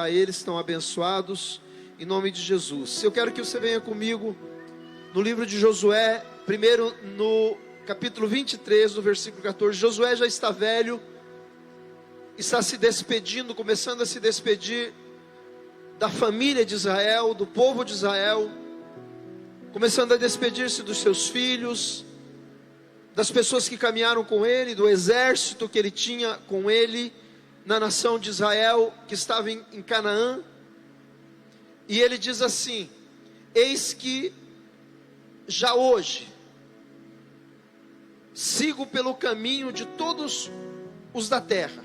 Eles estão abençoados em nome de Jesus. Eu quero que você venha comigo no livro de Josué, primeiro no capítulo 23, no versículo 14. Josué já está velho, está se despedindo, começando a se despedir da família de Israel, do povo de Israel, começando a despedir-se dos seus filhos, das pessoas que caminharam com ele, do exército que ele tinha com ele na nação de Israel, que estava em Canaã. E ele diz assim: eis que já hoje sigo pelo caminho de todos os da terra,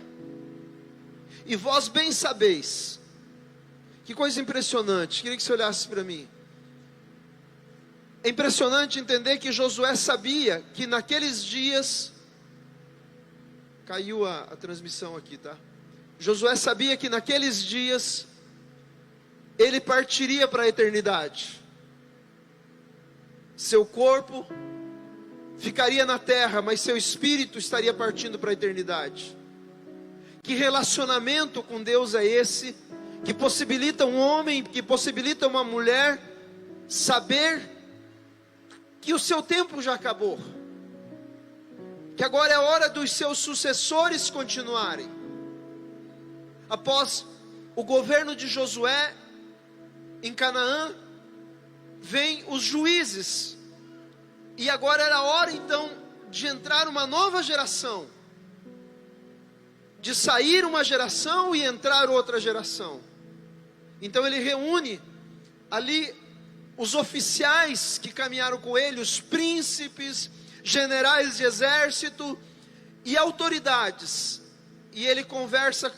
e vós bem sabeis. Que coisa impressionante, queria que você olhasse para mim. É impressionante entender que Josué sabia que naqueles dias, caiu a transmissão aqui, tá? Josué sabia que naqueles dias ele partiria para a eternidade. Seu corpo ficaria na terra, mas seu espírito estaria partindo para a eternidade. Que relacionamento com Deus é esse, que possibilita um homem, que possibilita uma mulher saber que o seu tempo já acabou, que agora é hora dos seus sucessores continuarem. Após o governo de Josué em Canaã, vem os juízes, e agora era hora então de entrar uma nova geração, de sair uma geração e entrar outra geração. Então ele reúne ali os oficiais que caminharam com ele, os príncipes, generais de exército e autoridades, e ele conversa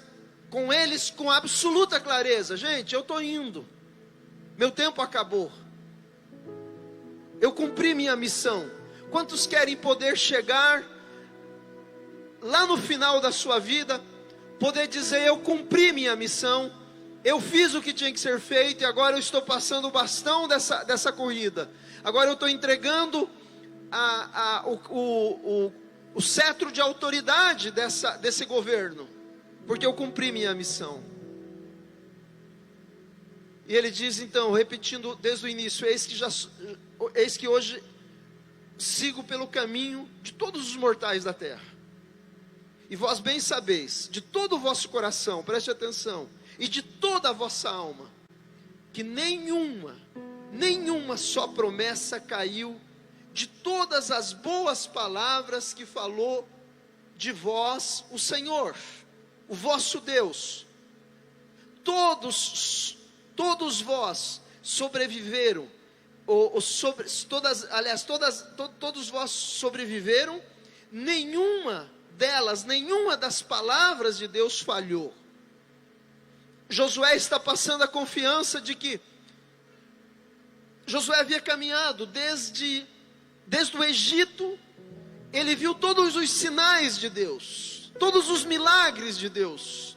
com eles com absoluta clareza: gente, eu estou indo, meu tempo acabou, eu cumpri minha missão. Quantos querem poder chegar lá no final da sua vida, poder dizer: eu cumpri minha missão, eu fiz o que tinha que ser feito, e agora eu estou passando o bastão dessa corrida, agora eu estou entregando o cetro de autoridade desse governo, porque eu cumpri minha missão. E ele diz então, repetindo desde o início: eis que hoje sigo pelo caminho de todos os mortais da terra, e vós bem sabeis, de todo o vosso coração, preste atenção, e de toda a vossa alma, que nenhuma só promessa caiu de todas as boas palavras que falou de vós o Senhor, o vosso Deus. Todos vós sobreviveram, todos vós sobreviveram, nenhuma das palavras de Deus falhou. Josué está passando a confiança de que Josué havia caminhado desde o Egito, ele viu todos os sinais de Deus, todos os milagres de Deus,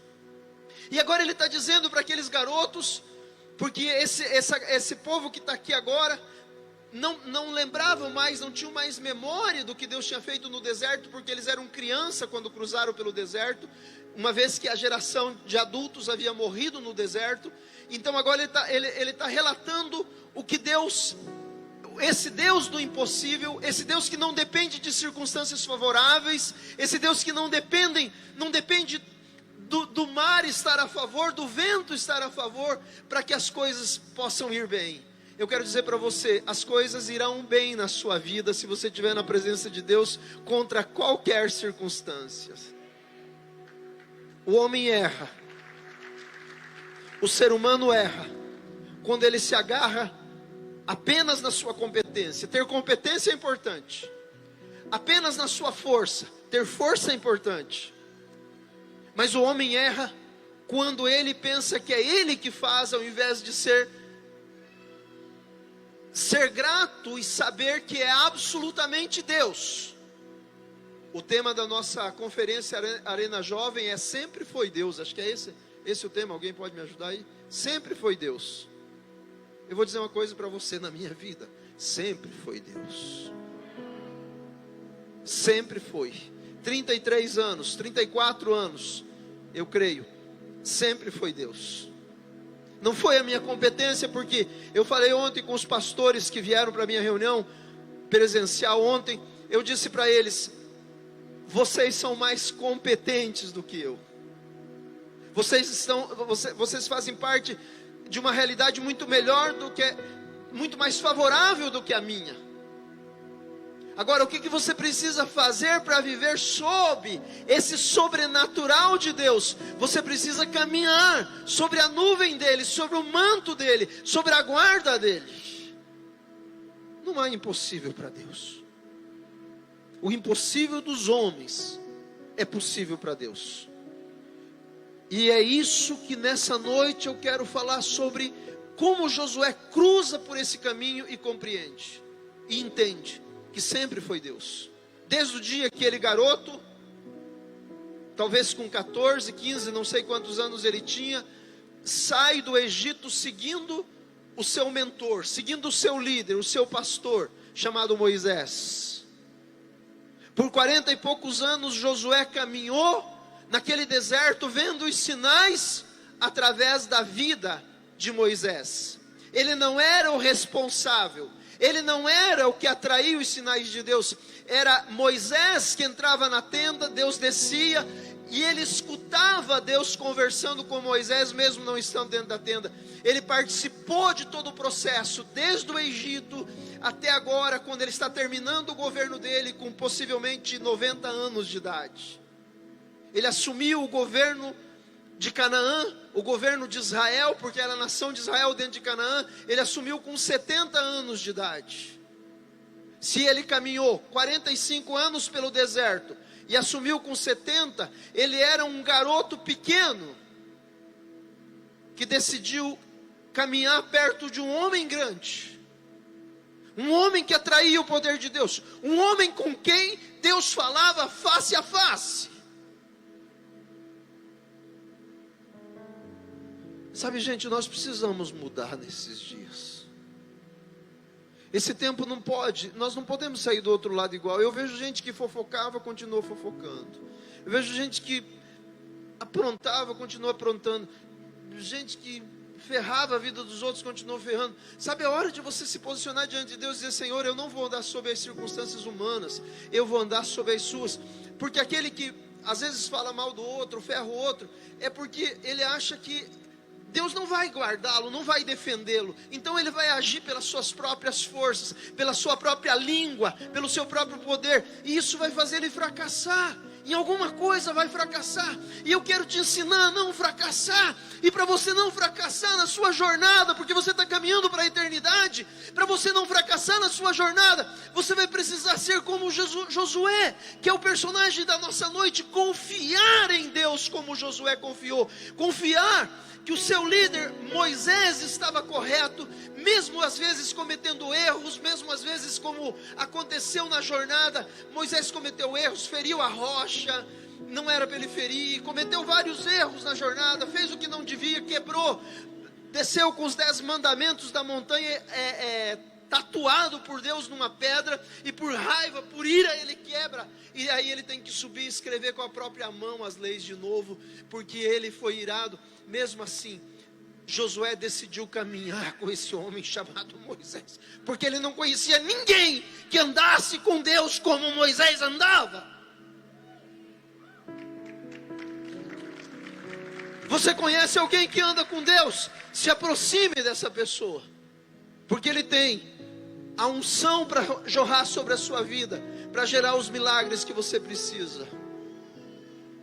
e agora ele está dizendo para aqueles garotos, porque esse povo que está aqui agora, não lembravam mais, não tinham mais memória do que Deus tinha feito no deserto, porque eles eram criança quando cruzaram pelo deserto, uma vez que a geração de adultos havia morrido no deserto. Então agora ele está relatando o que Deus, esse Deus do impossível, esse Deus que não depende de circunstâncias favoráveis, esse Deus que não depende do mar estar a favor, do vento estar a favor, para que as coisas possam ir bem. Eu quero dizer para você, as coisas irão bem na sua vida, se você estiver na presença de Deus, contra qualquer circunstância. O homem erra, o ser humano erra, quando ele se agarra apenas na sua competência. Ter competência é importante, apenas na sua força, ter força é importante. Mas o homem erra quando ele pensa que é ele que faz, ao invés de ser grato e saber que é absolutamente Deus. O tema da nossa conferência Arena Jovem é Sempre Foi Deus. Acho que é esse o tema. Alguém pode me ajudar aí? Sempre foi Deus. Eu vou dizer uma coisa para você: na minha vida, sempre foi Deus. Sempre foi. 33 anos, 34 anos, eu creio, sempre foi Deus. Não foi a minha competência, porque eu falei ontem com os pastores que vieram para a minha reunião presencial ontem, eu disse para eles: vocês são mais competentes do que eu. Vocês fazem parte de uma realidade muito melhor muito mais favorável do que a minha. Agora, o que você precisa fazer para viver sob esse sobrenatural de Deus? Você precisa caminhar sobre a nuvem dele, sobre o manto dele, sobre a guarda dele. Não há impossível para Deus. O impossível dos homens é possível para Deus. E é isso que nessa noite eu quero falar sobre como Josué cruza por esse caminho e compreende e entende que sempre foi Deus. Desde o dia que ele garoto, talvez com 14, 15, não sei quantos anos ele tinha, sai do Egito seguindo o seu mentor, seguindo o seu líder, o seu pastor, chamado Moisés. Por 40 e poucos anos Josué caminhou naquele deserto, vendo os sinais através da vida de Moisés. Ele não era o responsável, ele não era o que atraiu os sinais de Deus. Era Moisés que entrava na tenda, Deus descia, e ele escutava Deus conversando com Moisés, mesmo não estando dentro da tenda. Ele participou de todo o processo, desde o Egito até agora, quando ele está terminando o governo dele, com possivelmente 90 anos de idade. Ele assumiu o governo de Canaã, o governo de Israel, porque era a nação de Israel dentro de Canaã. Ele assumiu com 70 anos de idade. Se ele caminhou 45 anos pelo deserto e assumiu com 70, ele era um garoto pequeno que decidiu caminhar perto de um homem grande, um homem que atraía o poder de Deus, um homem com quem Deus falava face a face. Sabe, gente, nós precisamos mudar nesses dias. Esse tempo não pode, nós não podemos sair do outro lado igual. Eu vejo gente que fofocava, continua fofocando. Eu vejo gente que aprontava, continua aprontando. Gente que ferrava a vida dos outros, continua ferrando. Sabe, a hora de você se posicionar diante de Deus e dizer: Senhor, eu não vou andar sob as circunstâncias humanas, eu vou andar sob as suas. Porque aquele que às vezes fala mal do outro, ferra o outro, é porque ele acha que Deus não vai guardá-lo, não vai defendê-lo. Então ele vai agir pelas suas próprias forças, pela sua própria língua, pelo seu próprio poder. E isso vai fazer ele fracassar. Em alguma coisa vai fracassar. E eu quero te ensinar a não fracassar. E para você não fracassar na sua jornada, porque você está caminhando para a eternidade, para você não fracassar na sua jornada, você vai precisar ser como Josué, que é o personagem da nossa noite. Confiar em Deus como Josué confiou. Confiar que o seu líder Moisés estava correto, mesmo às vezes cometendo erros, mesmo às vezes como aconteceu na jornada. Moisés cometeu erros, feriu a rocha, não era para ele ferir, cometeu vários erros na jornada, fez o que não devia, quebrou, desceu com os 10 mandamentos da montanha, tatuado por Deus numa pedra, e por raiva, por ira ele quebra, e aí ele tem que subir e escrever com a própria mão as leis de novo, porque ele foi irado. Mesmo assim, Josué decidiu caminhar com esse homem chamado Moisés, porque ele não conhecia ninguém que andasse com Deus como Moisés andava. Você conhece alguém que anda com Deus? Se aproxime dessa pessoa, porque ele tem a unção para jorrar sobre a sua vida, para gerar os milagres que você precisa.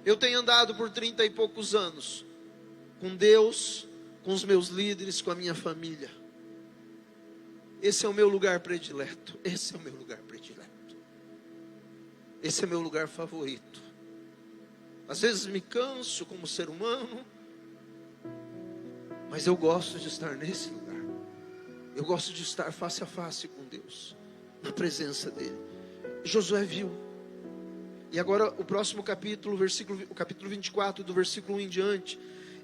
Eu tenho andado por 30 e poucos anos com Deus, com os meus líderes, com a minha família. Esse é o meu lugar predileto. Esse é o meu lugar predileto. Esse é meu lugar favorito. Às vezes me canso como ser humano, mas eu gosto de estar nesse lugar. Eu gosto de estar face a face com Deus, na presença dele. Josué viu. E agora o próximo capítulo, o capítulo 24, do versículo 1 em diante,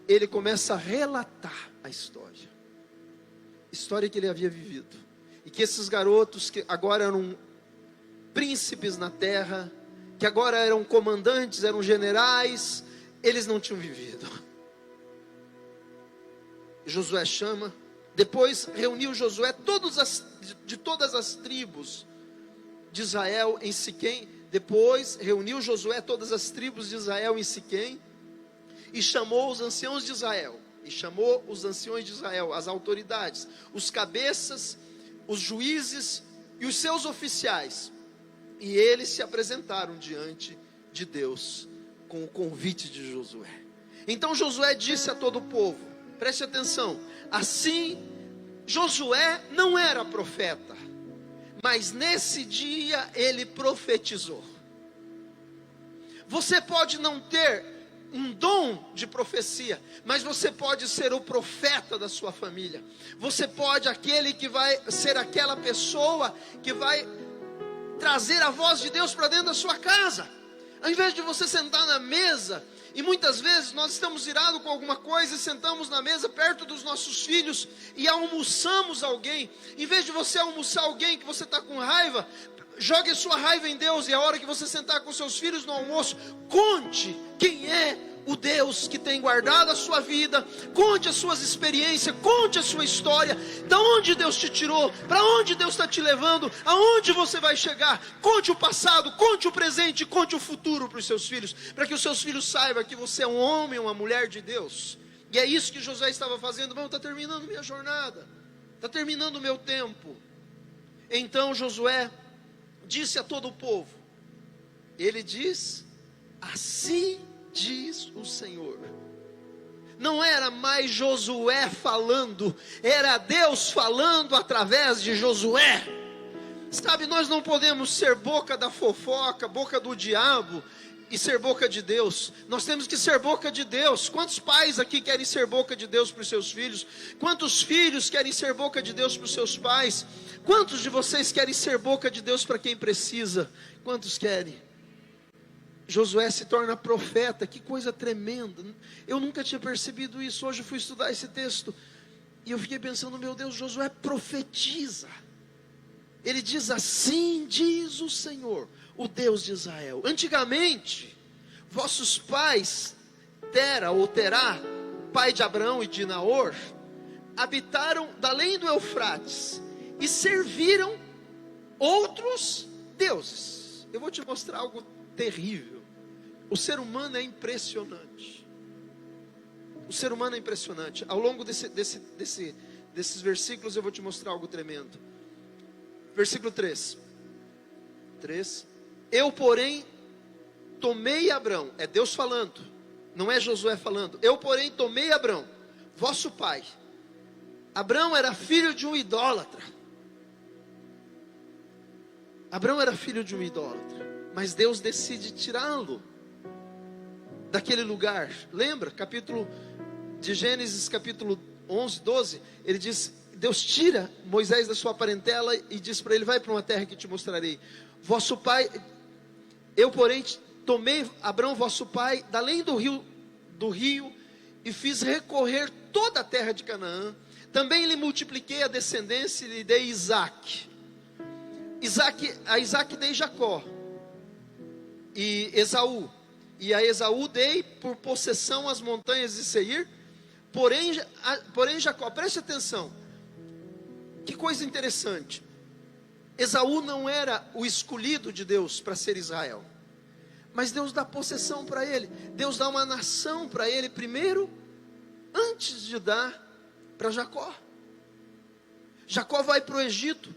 ele começa a relatar a história que ele havia vivido, e que esses garotos que agora eram príncipes na terra, que agora eram comandantes, eram generais, eles não tinham vivido. Josué chama. Depois reuniu Josué de todas as tribos de Israel em Siquém. Depois reuniu Josué todas as tribos de Israel em Siquém, e chamou os anciãos de Israel, as autoridades, os cabeças, os juízes e os seus oficiais, e eles se apresentaram diante de Deus com o convite de Josué. Então Josué disse a todo o povo, preste atenção, assim Josué não era profeta, mas nesse dia ele profetizou. Você pode não ter um dom de profecia, mas você pode ser o profeta da sua família. Você pode aquele que vai ser aquela pessoa que vai trazer a voz de Deus para dentro da sua casa. Ao invés de você sentar na mesa, e muitas vezes nós estamos irados com alguma coisa e sentamos na mesa perto dos nossos filhos e almoçamos alguém. Em vez de você almoçar alguém que você está com raiva, jogue a sua raiva em Deus, e a hora que você sentar com seus filhos no almoço, conte quem é o Deus que tem guardado a sua vida, conte as suas experiências, conte a sua história, de onde Deus te tirou, para onde Deus está te levando, aonde você vai chegar. Conte o passado, conte o presente, conte o futuro para os seus filhos, para que os seus filhos saibam que você é um homem, uma mulher de Deus. E é isso que Josué estava fazendo. Está terminando minha jornada, está terminando o meu tempo. Então Josué disse a todo o povo, ele diz, assim diz o Senhor. Não era mais Josué falando, era Deus falando através de Josué. Sabe, nós não podemos ser boca da fofoca, boca do diabo e ser boca de Deus. Nós temos que ser boca de Deus. Quantos pais aqui querem ser boca de Deus para os seus filhos? Quantos filhos querem ser boca de Deus para os seus pais? Quantos de vocês querem ser boca de Deus para quem precisa? Quantos querem? Josué se torna profeta, que coisa tremenda. Eu nunca tinha percebido isso. Hoje eu fui estudar esse texto e eu fiquei pensando, meu Deus, Josué profetiza. Ele diz, assim diz o Senhor, o Deus de Israel. Antigamente, vossos pais, Terá, pai de Abraão e de Naor, habitaram além do Eufrates e serviram outros deuses. Eu vou te mostrar algo terrível. O ser humano é impressionante. O ser humano é impressionante. Ao longo desses versículos eu vou te mostrar algo tremendo. Versículo 3. Eu, porém, tomei Abrão. É Deus falando, não é Josué falando. Eu, porém, tomei Abrão, vosso pai. Abrão era filho de um idólatra. Mas Deus decide tirá-lo daquele lugar. Lembra? Capítulo de Gênesis, capítulo 11, 12. Ele diz, Deus tira Moisés da sua parentela e diz para ele, vai para uma terra que te mostrarei. Vosso pai, eu porém tomei Abrão vosso pai, da além do rio, e fiz recorrer toda a terra de Canaã. Também lhe multipliquei a descendência e lhe dei Isaque. A Isaque dei Jacó e Esaú. E a Esaú dei por possessão as montanhas de Seir. Porém Jacó, preste atenção, que coisa interessante. Esaú não era o escolhido de Deus para ser Israel, mas Deus dá possessão para ele. Deus dá uma nação para ele primeiro, antes de dar para Jacó. Jacó vai para o Egito,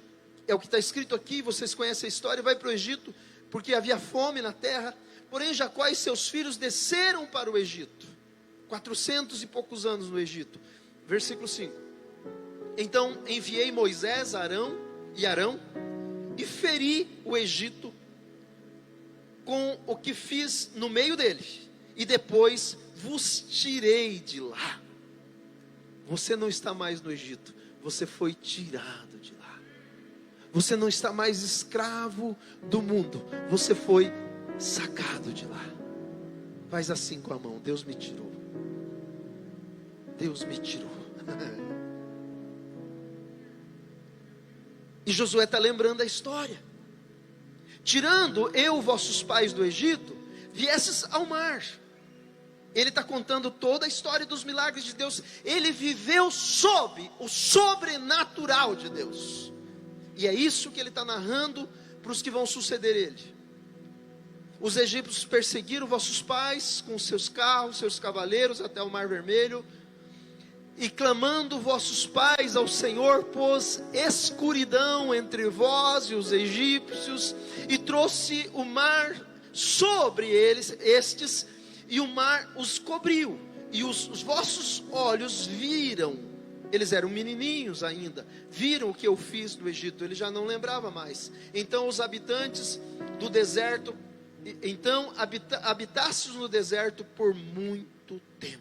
é o que está escrito aqui, vocês conhecem a história. Vai para o Egito, porque havia fome na terra. Porém Jacó e seus filhos desceram para o Egito, 400 e poucos anos no Egito. Versículo 5. Então enviei Moisés, Arão, e feri o Egito com o que fiz no meio dele, e depois vos tirei de lá. Você não está mais no Egito, você foi tirado de lá. Você não está mais escravo do mundo, você foi sacado de lá. Faz assim com a mão, Deus me tirou. Deus me tirou. E Josué está lembrando a história. Tirando eu vossos pais do Egito, viesses ao mar. Ele está contando toda a história dos milagres de Deus. Ele viveu sob o sobrenatural de Deus. E é isso que ele está narrando para os que vão suceder ele. Os egípcios perseguiram vossos pais com seus carros, seus cavaleiros até o Mar Vermelho. E clamando vossos pais ao Senhor, pôs escuridão entre vós e os egípcios, e trouxe o mar sobre eles, e o mar os cobriu, e os vossos olhos viram, eles eram menininhos ainda, viram o que eu fiz no Egito, ele já não lembrava mais. Então os habitantes do deserto, habitastes no deserto por muito tempo.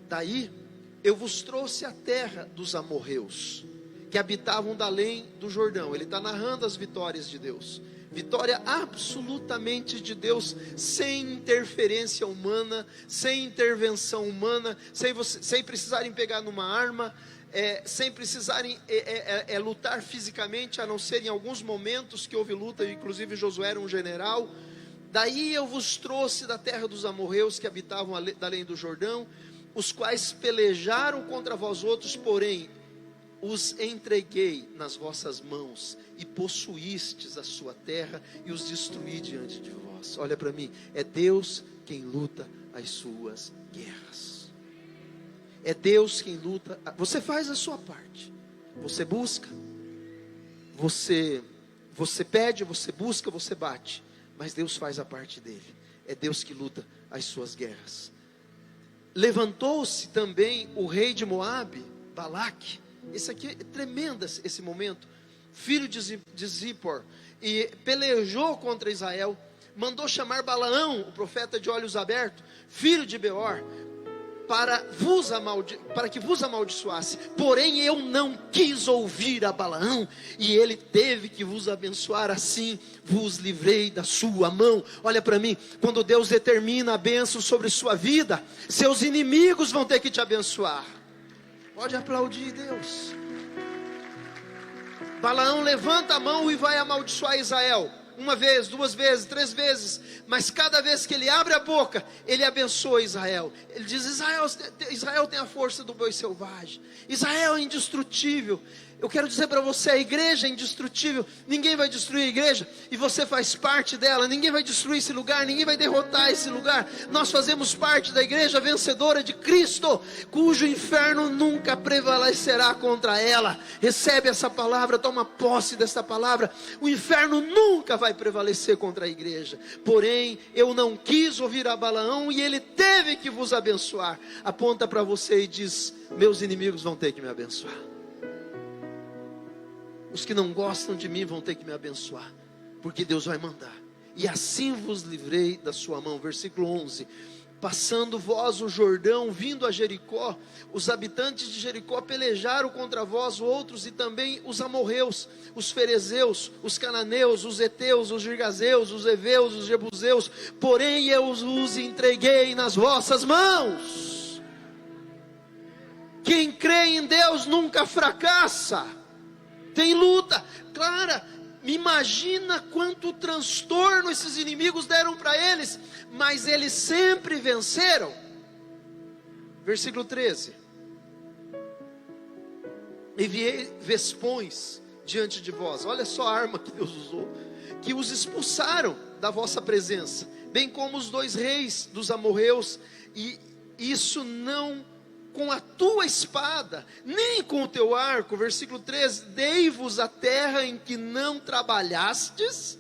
Daí eu vos trouxe a terra dos amorreus, que habitavam da além do Jordão. Ele está narrando as vitórias de Deus. Vitória absolutamente de Deus, sem interferência humana, sem intervenção humana, sem precisarem pegar numa arma, sem precisarem lutar fisicamente, a não ser em alguns momentos que houve luta, inclusive Josué era um general. Daí eu vos trouxe da terra dos amorreus, que habitavam da além do Jordão, os quais pelejaram contra vós outros, porém os entreguei nas vossas mãos, e possuístes a sua terra, e os destruí diante de vós. Olha para mim, é Deus quem luta as suas guerras. É Deus quem luta. Você faz a sua parte, você busca, você pede, você busca, você bate, mas Deus faz a parte dele. É Deus que luta as suas guerras. Levantou-se também o rei de Moabe, Balaque. Esse aqui é tremendo, esse momento. Filho de Zippor, e pelejou contra Israel. Mandou chamar Balaão, o profeta de olhos abertos, filho de Beor, para que vos amaldiçoasse. Porém eu não quis ouvir a Balaão, e ele teve que vos abençoar. Assim vos livrei da sua mão. Olha para mim, quando Deus determina a bênção sobre sua vida, seus inimigos vão ter que te abençoar. Pode aplaudir Deus. Balaão levanta a mão e vai amaldiçoar Israel. Uma vez, duas vezes, três vezes. Mas cada vez que ele abre a boca, ele abençoa Israel. Ele diz: Israel tem a força do boi selvagem. Israel é indestrutível. Eu quero dizer para você, a igreja é indestrutível. Ninguém vai destruir a igreja, e você faz parte dela. Ninguém vai destruir esse lugar, ninguém vai derrotar esse lugar. Nós fazemos parte da igreja vencedora de Cristo, cujo inferno nunca prevalecerá contra ela. Recebe essa palavra, toma posse dessa palavra. O inferno nunca vai prevalecer contra a igreja. Porém eu não quis ouvir a Balaão, e ele teve que vos abençoar. Aponta para você e diz: meus inimigos vão ter que me abençoar. Os que não gostam de mim vão ter que me abençoar, porque Deus vai mandar. E assim vos livrei da sua mão. Versículo 11. Passando vós o Jordão, vindo a Jericó, os habitantes de Jericó pelejaram contra vós outros, e também os amorreus, os ferezeus, os cananeus, os heteus, os girgazeus, os heveus, os jebuseus. Porém eu os entreguei nas vossas mãos. Quem crê em Deus nunca fracassa. Tem luta. Clara, imagina quanto transtorno esses inimigos deram para eles, mas eles sempre venceram. Versículo 13. Enviei vespões diante de vós. Olha só a arma que Deus usou, que os expulsaram da vossa presença, bem como os dois reis dos amorreus. E isso não com a tua espada, nem com o teu arco. Versículo 13. Dei-vos a terra em que não trabalhastes,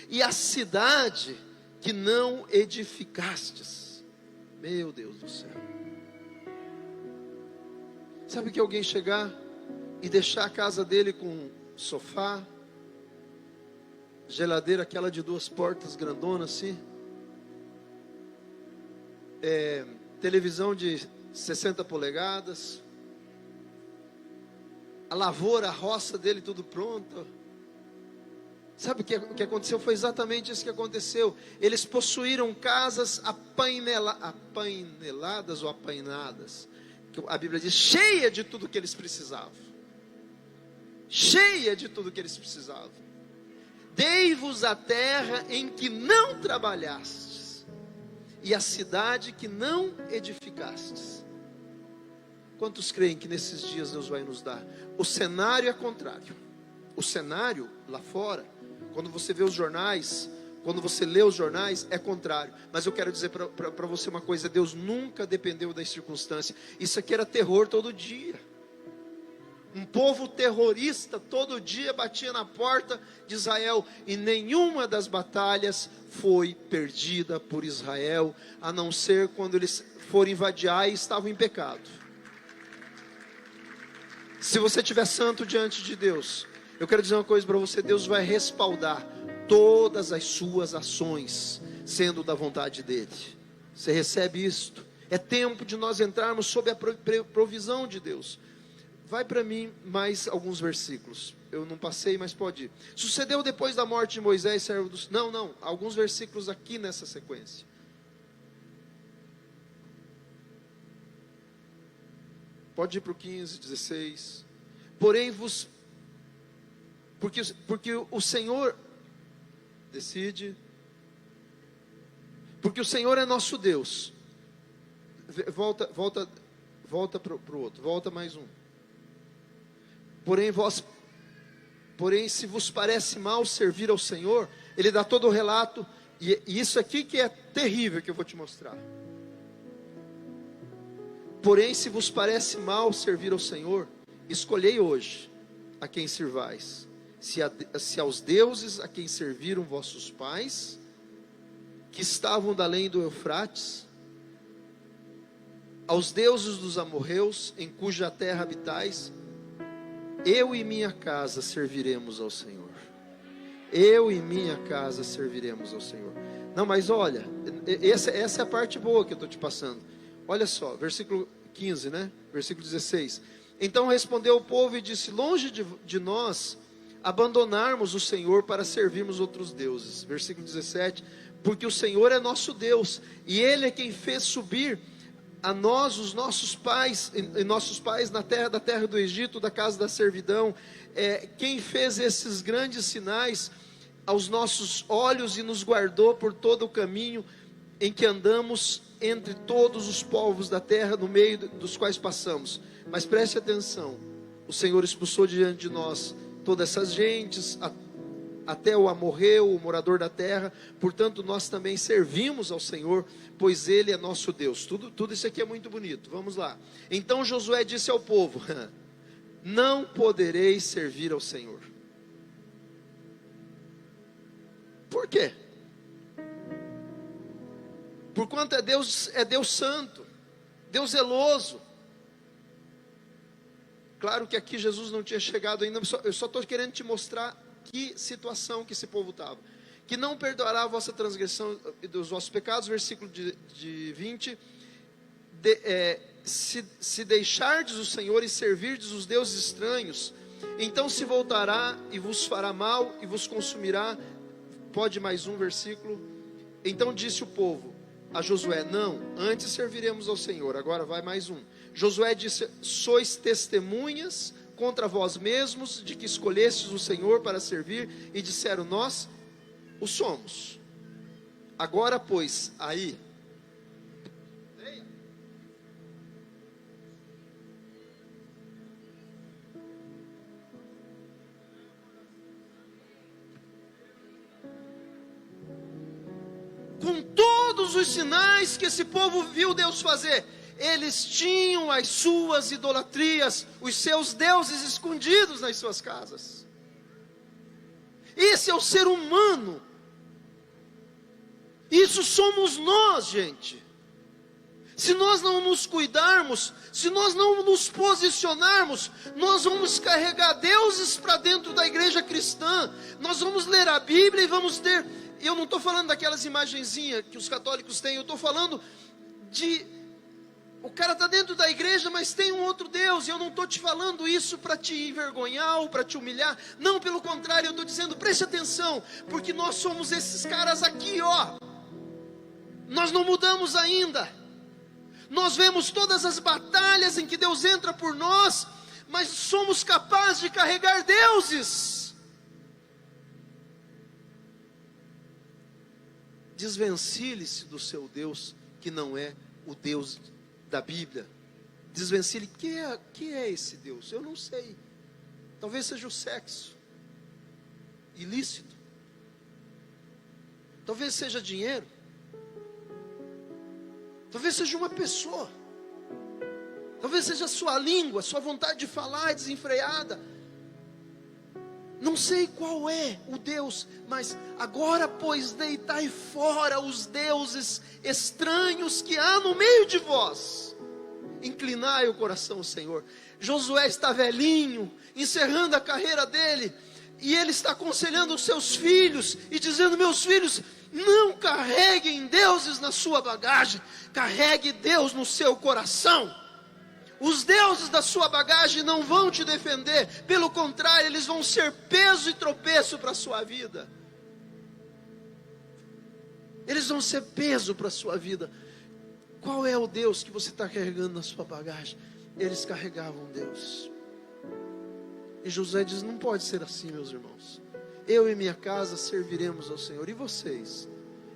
e a cidade que não edificastes. Meu Deus do céu. Sabe que alguém chegar e deixar a casa dele com sofá, geladeira aquela de 2 portas grandona assim, televisão de 60 polegadas, a lavoura, a roça dele tudo pronto. Sabe o que aconteceu? Foi exatamente isso que aconteceu. Eles possuíram casas apaineladas ou apainadas, que a Bíblia diz, cheia de tudo que eles precisavam. Cheia de tudo que eles precisavam. Dei-vos a terra em que não trabalhastes, e a cidade que não edificastes. Quantos creem que nesses dias Deus vai nos dar? O cenário é contrário. O cenário lá fora, quando você vê os jornais, quando você lê os jornais, é contrário. Mas eu quero dizer para você uma coisa: Deus nunca dependeu das circunstâncias. Isso aqui era terror todo dia. Um povo terrorista todo dia batia na porta de Israel, e nenhuma das batalhas foi perdida por Israel, a não ser quando eles foram invadir e estavam em pecado. Se você estiver santo diante de Deus, eu quero dizer uma coisa para você: Deus vai respaldar todas as suas ações, sendo da vontade dEle. Você recebe isto? É tempo de nós entrarmos sob a provisão de Deus. Vai para mim mais alguns versículos. Eu não passei, mas pode ir. Sucedeu depois da morte de Moisés, servo dos... Não, alguns versículos aqui nessa sequência. Pode ir para o 15, 16. Porém vos... Porque o Senhor decide. Porque o Senhor é nosso Deus. Volta para o outro. Volta mais um. Porém, se vos parece mal servir ao Senhor, ele dá todo o relato, e isso aqui que é terrível que eu vou te mostrar. Porém, se vos parece mal servir ao Senhor, escolhei hoje a quem servais, se aos deuses a quem serviram vossos pais, que estavam da além do Eufrates, aos deuses dos amorreus, em cuja terra habitais. Eu e minha casa serviremos ao Senhor. Eu e minha casa serviremos ao Senhor. Não, mas olha, essa é a parte boa que eu estou te passando. Olha só, versículo 15, né? Versículo 16. Então respondeu o povo e disse: longe de nós abandonarmos o Senhor para servirmos outros deuses. Versículo 17. Porque o Senhor é nosso Deus, e Ele é quem fez subir a nós, os nossos pais, na terra do Egito, da casa da servidão, quem fez esses grandes sinais aos nossos olhos e nos guardou por todo o caminho em que andamos entre todos os povos da terra, no meio dos quais passamos. Mas preste atenção: o Senhor expulsou diante de nós todas essas gentes, até o amorreu, o morador da terra. Portanto nós também servimos ao Senhor, pois Ele é nosso Deus. Tudo isso aqui é muito bonito, vamos lá. Então Josué disse ao povo: não podereis servir ao Senhor. Por quê? Porquanto é Deus santo, Deus zeloso. Claro que aqui Jesus não tinha chegado ainda, eu só estou querendo te mostrar que situação que esse povo estava. Que não perdoará a vossa transgressão e dos vossos pecados, versículo de 20. Se deixardes o Senhor e servirdes os deuses estranhos, então se voltará e vos fará mal e vos consumirá. Pode mais um versículo. Então disse o povo a Josué: não, antes serviremos ao Senhor. Agora vai mais um. Josué disse: sois testemunhas contra vós mesmos de que escolhestes o Senhor para servir, e disseram: nós o somos. Agora pois, aí, com todos os sinais que esse povo viu Deus fazer, eles tinham as suas idolatrias, os seus deuses escondidos nas suas casas. Esse é o ser humano. Isso somos nós, gente. Se nós não nos cuidarmos, se nós não nos posicionarmos, nós vamos carregar deuses para dentro da igreja cristã. Nós vamos ler a Bíblia e vamos ter... Eu não estou falando daquelas imagenzinhas que os católicos têm. Eu estou falando de... O cara está dentro da igreja, mas tem um outro Deus. E eu não estou te falando isso para te envergonhar ou para te humilhar. Não, pelo contrário, eu estou dizendo, preste atenção. Porque nós somos esses caras aqui, ó. Nós não mudamos ainda. Nós vemos todas as batalhas em que Deus entra por nós, mas somos capazes de carregar deuses. desvencilhe-se do seu Deus, que não é o Deus da Bíblia. Desvencilhe, que é esse Deus? Eu não sei. Talvez seja o sexo ilícito. Talvez seja dinheiro. Talvez seja uma pessoa. Talvez seja a sua língua, a sua vontade de falar desenfreada. Não sei qual é o Deus, mas agora, pois, deitai fora os deuses estranhos que há no meio de vós. Inclinai o coração ao Senhor. Josué está velhinho, encerrando a carreira dele, e ele está aconselhando os seus filhos e dizendo: meus filhos, não carreguem deuses na sua bagagem, carregue Deus no seu coração. Os deuses da sua bagagem não vão te defender, pelo contrário, eles vão ser peso e tropeço para a sua vida. Eles vão ser peso para a sua vida. Qual é o Deus que você está carregando na sua bagagem? Eles carregavam Deus. E Josué diz: não pode ser assim, meus irmãos. Eu e minha casa serviremos ao Senhor. E vocês?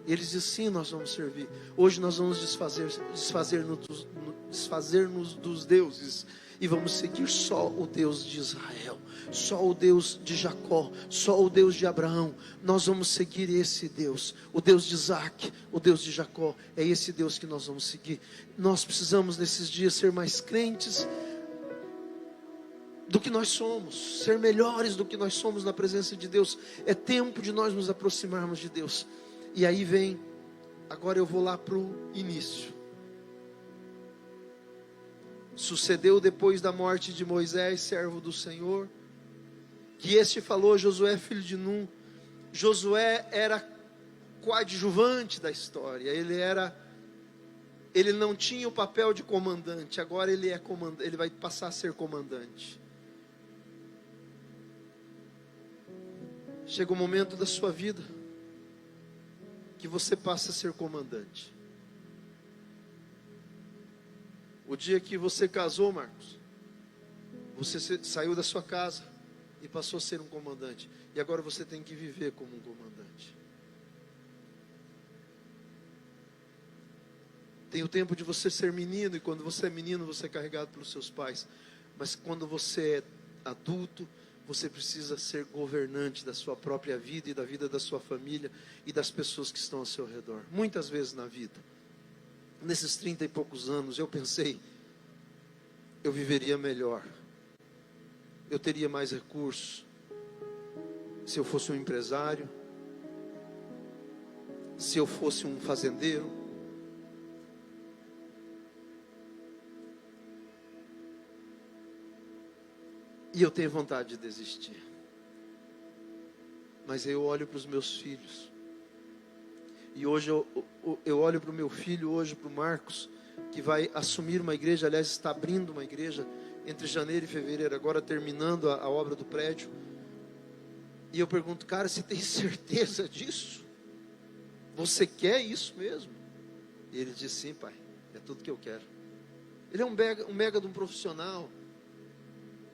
E eles dizem: sim, nós vamos servir. Hoje nós vamos desfazer-nos dos deuses e vamos seguir só o Deus de Israel, só o Deus de Jacó, só o Deus de Abraão. Nós vamos seguir esse Deus, o Deus de Isaac, o Deus de Jacó. É esse Deus que nós vamos seguir. Nós precisamos nesses dias ser mais crentes do que nós somos, ser melhores do que nós somos na presença de Deus. É tempo de nós nos aproximarmos de Deus. E aí vem, agora eu vou lá para o início. Sucedeu depois da morte de Moisés, servo do Senhor, que este falou a Josué, filho de Num. Josué era coadjuvante da história. Ele não tinha o papel de comandante. Agora ele é comandante, ele vai passar a ser comandante. Chega o momento da sua vida que você passa a ser comandante. O dia que você casou, Marcos, você saiu da sua casa e passou a ser um comandante. E agora você tem que viver como um comandante. Tem o tempo de você ser menino, e quando você é menino, você é carregado pelos seus pais. Mas quando você é adulto, você precisa ser governante da sua própria vida e da vida da sua família e das pessoas que estão ao seu redor. Muitas vezes na vida, nesses 30 e poucos anos, eu pensei: eu viveria melhor, eu teria mais recursos, se eu fosse um empresário, se eu fosse um fazendeiro. E eu tenho vontade de desistir. Mas eu olho para os meus filhos. E hoje eu olho para o meu filho, hoje para o Marcos, que vai assumir uma igreja. Aliás, está abrindo uma igreja entre janeiro e fevereiro, agora terminando a obra do prédio. E eu pergunto: cara, você tem certeza disso? Você quer isso mesmo? E ele diz: sim, pai, é tudo que eu quero. Ele é um mega de um profissional,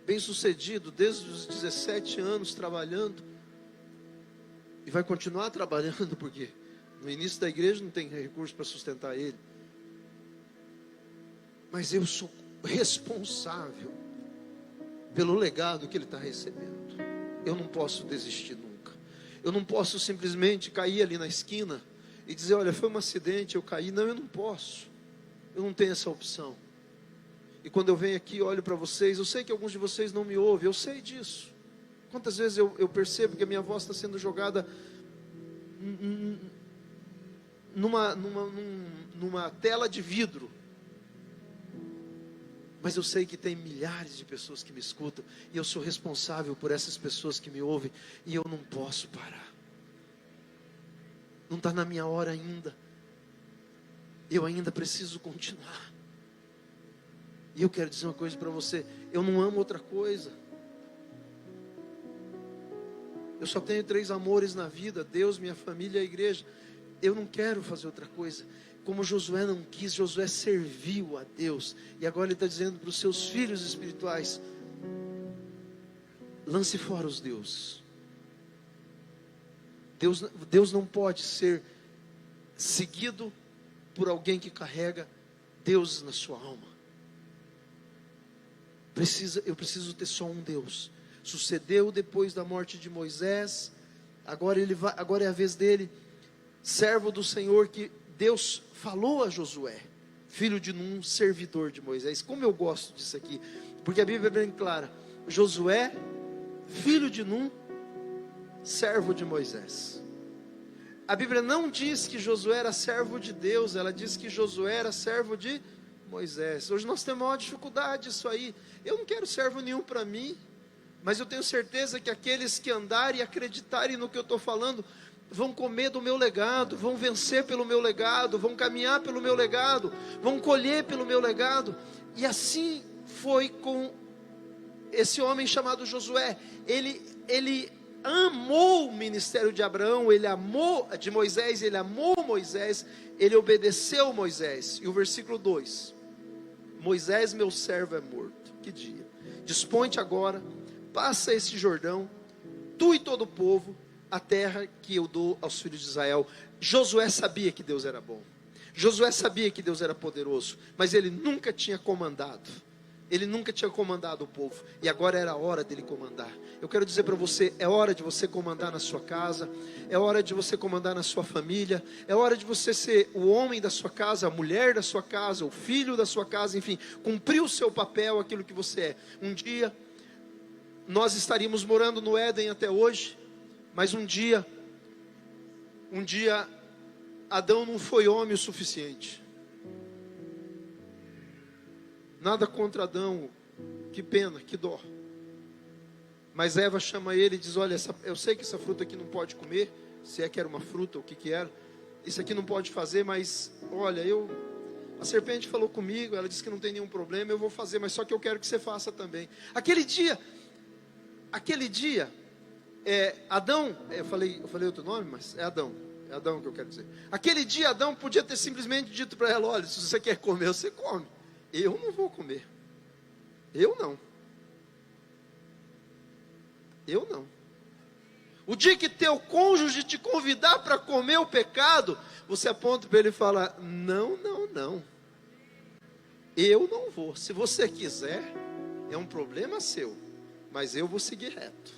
bem sucedido, desde os 17 anos trabalhando, e vai continuar trabalhando, porque no início da igreja não tem recurso para sustentar ele. Mas eu sou responsável pelo legado que ele está recebendo. Eu não posso desistir nunca. Eu não posso simplesmente cair ali na esquina e dizer: olha, foi um acidente, eu caí. Não, eu não posso. Eu não tenho essa opção. E quando eu venho aqui e olho para vocês, eu sei que alguns de vocês não me ouvem, eu sei disso. Quantas vezes eu percebo que a minha voz está sendo jogada numa tela de vidro. Mas eu sei que tem milhares de pessoas que me escutam, e eu sou responsável por essas pessoas que me ouvem, e eu não posso parar. Não está na minha hora ainda. Eu ainda preciso continuar. E eu quero dizer uma coisa para você: eu não amo outra coisa. Eu só tenho 3 amores na vida: Deus, minha família e a igreja. Eu não quero fazer outra coisa. Como Josué não quis, Josué serviu a Deus. E agora ele está dizendo para os seus filhos espirituais: lance fora os deuses. Deus não pode ser seguido por alguém que carrega Deus na sua alma. Eu preciso ter só um Deus. Sucedeu depois da morte de Moisés, agora é a vez dele, servo do Senhor, que Deus falou a Josué, filho de Num, servidor de Moisés. Como eu gosto disso aqui, porque a Bíblia é bem clara: Josué, filho de Num, servo de Moisés. A Bíblia não diz que Josué era servo de Deus, ela diz que Josué era servo de Moisés. Hoje nós temos maior dificuldade disso aí. Eu não quero servo nenhum para mim, mas eu tenho certeza que aqueles que andarem e acreditarem no que eu estou falando, vão comer do meu legado, vão vencer pelo meu legado, vão caminhar pelo meu legado, vão colher pelo meu legado. E assim foi com esse homem chamado Josué. Ele amou o ministério de Abraão, ele amou de Moisés, ele amou Moisés, ele obedeceu Moisés. E o versículo 2: Moisés, meu servo, é morto. Que dia! Dispõe-te agora, passa esse Jordão, tu e todo o povo, a terra que eu dou aos filhos de Israel. Josué sabia que Deus era bom, Josué sabia que Deus era poderoso, mas ele nunca tinha comandado. Ele nunca tinha comandado o povo, e agora era a hora dele comandar. Eu quero dizer para você: é hora de você comandar na sua casa, é hora de você comandar na sua família, é hora de você ser o homem da sua casa, a mulher da sua casa, o filho da sua casa, enfim, cumprir o seu papel, aquilo que você é. Um dia, nós estaríamos morando no Éden até hoje, mas um dia, Adão não foi homem o suficiente. Nada contra Adão, que pena, que dó. Mas Eva chama ele e diz: olha, eu sei que essa fruta aqui não pode comer, se é que era uma fruta, o que era, isso aqui não pode fazer, mas olha, a serpente falou comigo, ela disse que não tem nenhum problema, eu vou fazer, mas só que eu quero que você faça também. Aquele dia, Adão, eu falei outro nome, mas é Adão que eu quero dizer. Aquele dia Adão podia ter simplesmente dito para ela: olha, se você quer comer, você come. Eu não vou comer. Eu não. O dia que teu cônjuge te convidar para comer o pecado, você aponta para ele e fala: não. Eu não vou. Se você quiser, é um problema seu, mas eu vou seguir reto.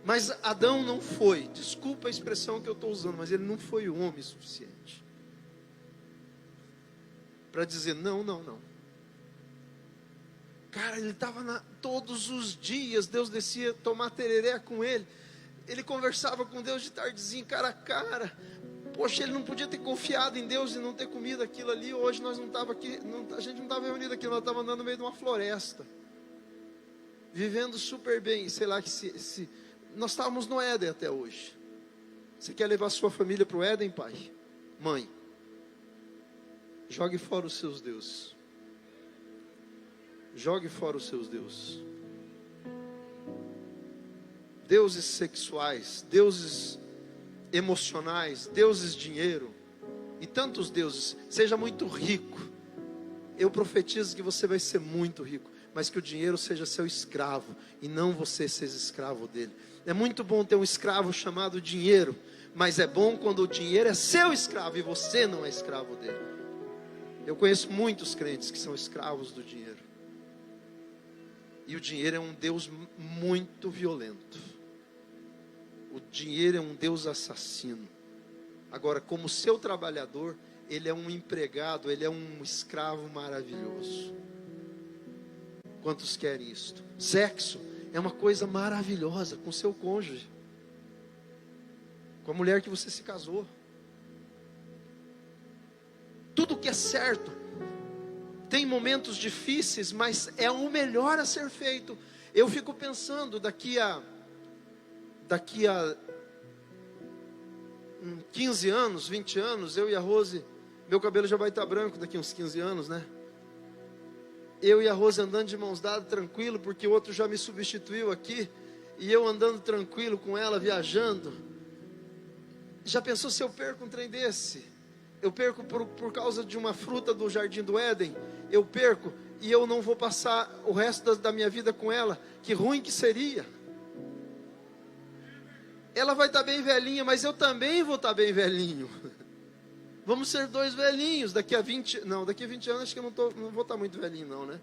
Mas Adão não foi, desculpa a expressão que eu estou usando, mas ele não foi homem suficiente para dizer não. Cara, ele estava todos os dias, Deus descia tomar tereré com ele. Ele conversava com Deus de tardezinha, cara a cara. Poxa, ele não podia ter confiado em Deus e não ter comido aquilo ali. Hoje nós não estávamos aqui, a gente não estava reunido aqui, nós estávamos andando no meio de uma floresta, vivendo super bem. Sei lá que se nós estávamos no Éden até hoje. Você quer levar sua família para o Éden, pai? Mãe, jogue fora os seus deuses. Jogue fora os seus deuses. Deuses sexuais, deuses emocionais, deuses dinheiro e tantos deuses. Seja muito rico. Eu profetizo que você vai ser muito rico, mas que o dinheiro seja seu escravo e não você seja escravo dele. É muito bom ter um escravo chamado dinheiro, mas é bom quando o dinheiro é seu escravo e você não é escravo dele. Eu conheço muitos crentes que são escravos do dinheiro. E o dinheiro é um Deus muito violento. O dinheiro é um Deus assassino. Agora, como seu trabalhador, ele é um empregado, ele é um escravo maravilhoso. Quantos querem isto? Sexo é uma coisa maravilhosa com seu cônjuge, com a mulher que você se casou. Tudo que é certo tem momentos difíceis, mas é o melhor a ser feito. Eu fico pensando, daqui a 15 anos, 20 anos, eu e a Rose, meu cabelo já vai estar branco daqui a uns 15 anos, né? Eu e a Rose andando de mãos dadas, tranquilo, porque o outro já me substituiu aqui, e eu andando tranquilo com ela, viajando. Já pensou se eu perco um trem desse? Eu perco por causa de uma fruta do jardim do Éden, eu perco, e eu não vou passar o resto da minha vida com ela. Que ruim que seria. ela vai estar bem velhinha, mas eu também vou estar bem velhinho. Vamos ser dois velhinhos, daqui a 20 anos acho que eu não vou estar muito velhinho não, né?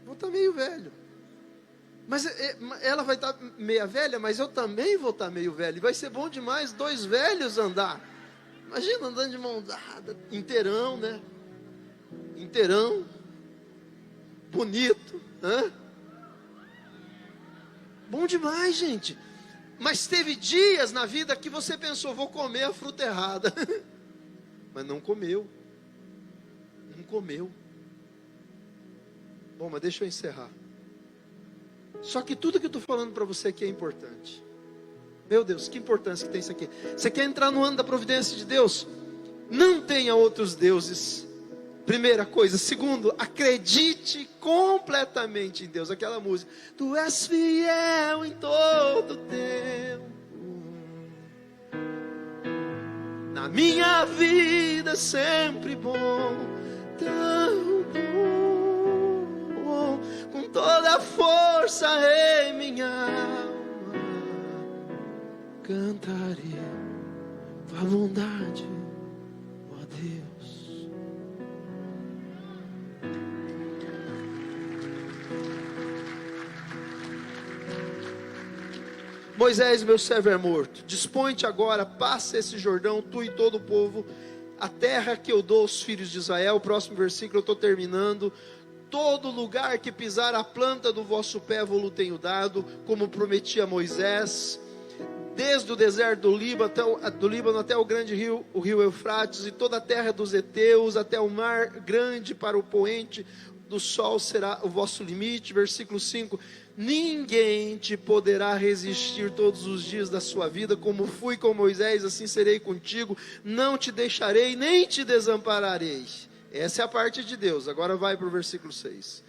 Vou estar meio velho. Mas ela vai estar meia velha, mas eu também vou estar meio velho. E vai ser bom demais dois velhos andar. Imagina andando de mão dada, inteirão, né? Inteirão, bonito, né? Bom demais, gente. Mas teve dias na vida que você pensou, vou comer a fruta errada. Mas não comeu. Não comeu. Bom, mas deixa eu encerrar. Só que tudo que eu estou falando para você aqui é importante. Meu Deus, que importância que tem isso aqui. Você quer entrar no ano da providência de Deus? Não tenha outros deuses. Primeira coisa. Segundo, acredite completamente em Deus. Aquela música. Tu és fiel em todo tempo. Na minha vida sempre bom. Tão bom. Com toda a força em minha alma. Cantarei tua bondade, ó Deus. Moisés, meu servo é morto. Dispõe-te agora, passa esse Jordão, tu e todo o povo, a terra que eu dou aos filhos de Israel. O próximo versículo eu estou terminando. Todo lugar que pisar a planta do vosso pé vou-lo tenho dado, como prometi a Moisés. Desde o deserto do Líbano até o grande rio, o rio Eufrates, e toda a terra dos heteus, até o mar grande para o poente do sol será o vosso limite. Versículo 5. Ninguém te poderá resistir todos os dias da sua vida, como fui com Moisés, assim serei contigo, não te deixarei, nem te desampararei. Essa é a parte de Deus. Agora vai para o versículo 6.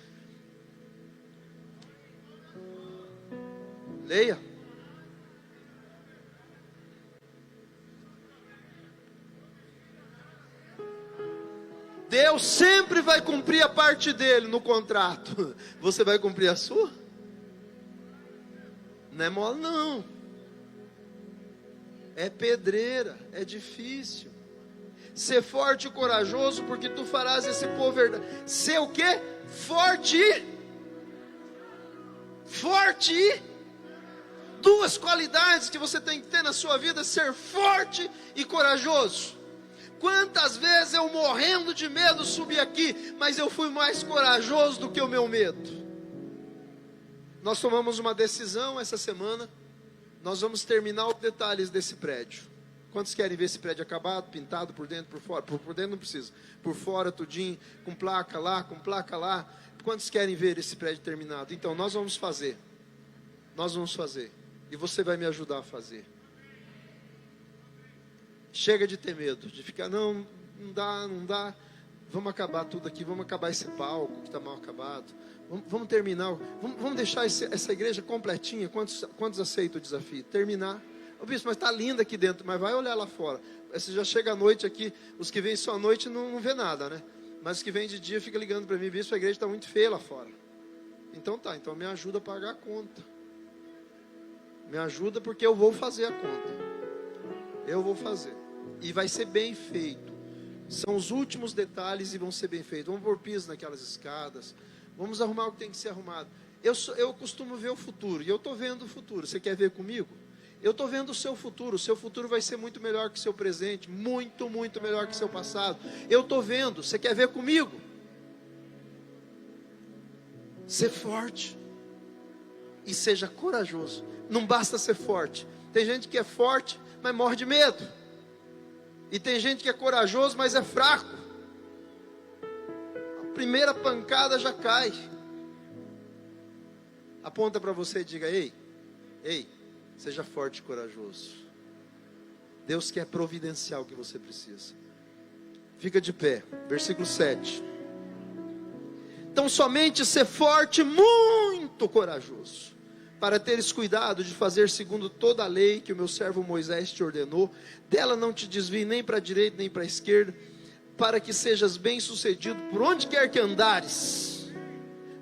Leia. Deus sempre vai cumprir a parte dele no contrato. Você vai cumprir a sua? Não é mole não. É pedreira, é difícil. Ser forte e corajoso, porque tu farás esse povo verdade. Ser o quê? Forte. Forte. Duas qualidades que você tem que ter na sua vida: ser forte e corajoso. Quantas vezes eu morrendo de medo subi aqui, mas eu fui mais corajoso do que o meu medo. Nós tomamos uma decisão essa semana. Nós vamos terminar os detalhes desse prédio. Quantos querem ver esse prédio acabado, pintado por dentro, por fora? Por dentro não precisa. Por fora tudinho, com placa lá, com placa lá. Quantos querem ver esse prédio terminado? Então nós vamos fazer. Nós vamos fazer. E você vai me ajudar a fazer. Chega de ter medo, de ficar, não dá. Vamos acabar tudo aqui, vamos acabar esse palco que está mal acabado. Vamos terminar, vamos deixar essa igreja completinha. Quantos aceitam o desafio? Terminar. Ô bispo, mas está linda aqui dentro, mas vai olhar lá fora. Você já chega à noite aqui, os que vêm só à noite não vê nada, né? Mas os que vêm de dia fica ligando para mim, bispo, a igreja está muito feia lá fora. Então tá, então me ajuda a pagar a conta. Me ajuda porque eu vou fazer a conta. Eu vou fazer. E vai ser bem feito. São os últimos detalhes e vão ser bem feitos. Vamos pôr piso naquelas escadas. Vamos arrumar o que tem que ser arrumado. Eu costumo ver o futuro. E eu estou vendo o futuro. Você quer ver comigo? Eu estou vendo o seu futuro. O seu futuro vai ser muito melhor que o seu presente. Muito, muito melhor que o seu passado. Eu estou vendo. Você quer ver comigo? Ser forte. E seja corajoso. Não basta ser forte. Tem gente que é forte, mas morre de medo. E tem gente que é corajoso, mas é fraco. A primeira pancada já cai. Aponta para você e diga: ei, seja forte e corajoso. Deus quer providenciar o que você precisa. Fica de pé, versículo 7. Então somente ser forte, muito corajoso, para teres cuidado de fazer segundo toda a lei que o meu servo Moisés te ordenou. Dela não te desvie nem para a direita nem para a esquerda, para que sejas bem sucedido por onde quer que andares.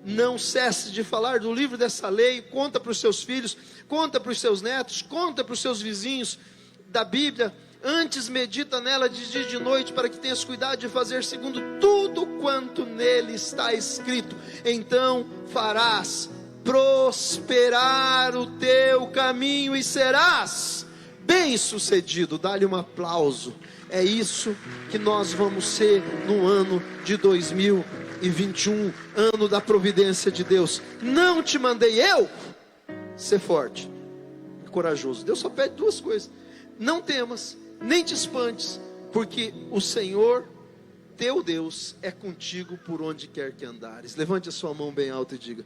Não cesse de falar do livro dessa lei. Conta para os seus filhos, conta para os seus netos, conta para os seus vizinhos da Bíblia. Antes medita nela de dia e de noite, para que tenhas cuidado de fazer segundo tudo quanto nele está escrito. Então farás prosperar o teu caminho e serás bem-sucedido. Dá-lhe um aplauso. É isso que nós vamos ser no ano de 2021, ano da providência de Deus. Não te mandei eu? Ser forte e corajoso. Deus só pede duas coisas: não temas, nem te espantes, porque o Senhor teu Deus é contigo por onde quer que andares. Levante a sua mão bem alta e diga: